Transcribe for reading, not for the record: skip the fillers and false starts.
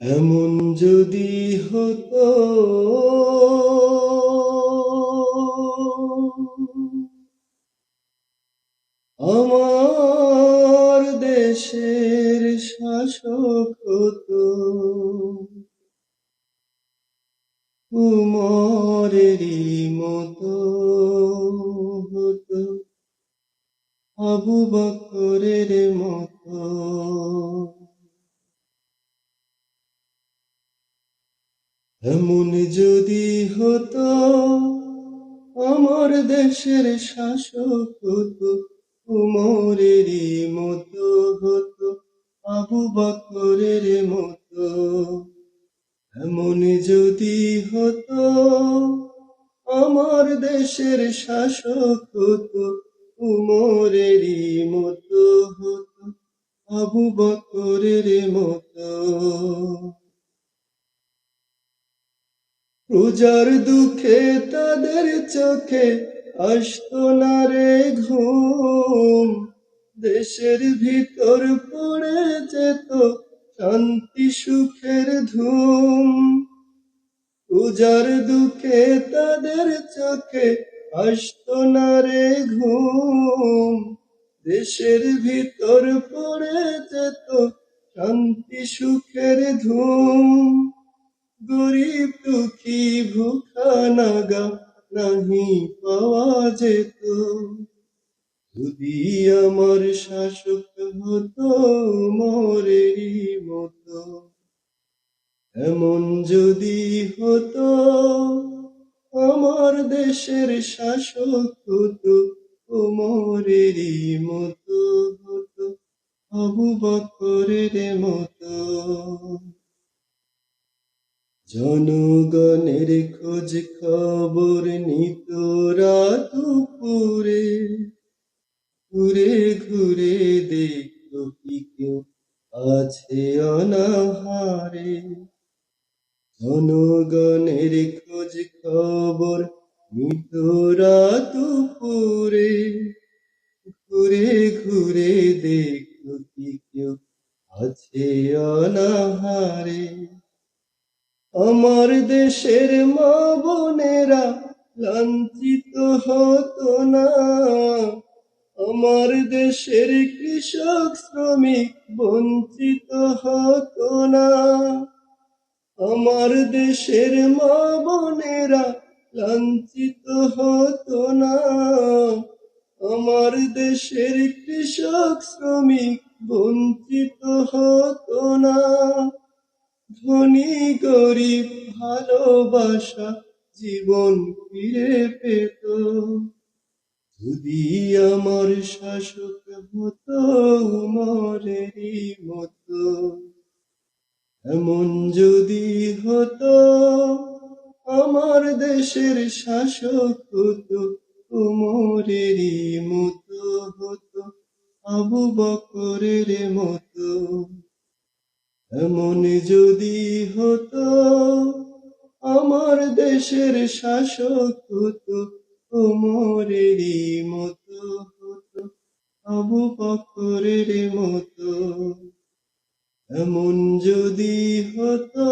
এমন যদি হতো আমার দেশের শাসক হতো উমরেরই মতো, হতো আবু বকরের মতো। এমন যদি হতো আমার দেশের শাসক হতো উমরেরই মতো, হতো আবু বকরের মতো। এমন যদি হতো আমার দেশের শাসক হতো উমরেরই মতো, হতো আবু বকরের মতো। প্রজার দুঃখে তাদের চোখে আসতো না রে ঘুম, দেশের ভিতর পড়ে যেত শান্তি সুখের ধুম। প্রজার দুঃখে তাদের চোখে আসতো না রে ঘুম, দেশের ভিতর পড়ে যেত শান্তি সুখের ধুম। গরিব দুঃখী ভুখা নাগা নাহি পাওয়া যেত যদি আমার শাসক হতো উমরেরই মতো। এমন যদি হতো আমার দেশের শাসক হতো উমরেরই মতো, হতো আবু বকরের মতো। জনগণের খোঁজ খবর নিত রাত দুপুরে, ঘুরে ঘুরে দেখত কি কেউ আছে অনাহারে। জনগণের খোঁজ খবর নিত রাত দুপুরে, ঘুরে ঘুরে দেখত কি কেউ আছে অনাহারে। আমার দেশের মা বোনেরা লাঞ্ছিত হতো না, আমার দেশের কৃষক শ্রমিক বঞ্চিত হতো না। আমার দেশের মা বোনেরা লাঞ্ছিত হতো না, আমার দেশের কৃষক শ্রমিক বঞ্চিত হতো না। ধনী গরিব ভালোবাসা জীবন ফিরে পেত যদি আমার শাসক হতো উমরেরই মতো। এমন যদি হতো আমার দেশের শাসক হতো উমরেরই মতো, হতো আবু বকরের মতো। এমন যদি হতো আমার দেশের শাসক হতো উমরেরই মতো, হতো আবু বকরের মতো। এমন যদি হতো।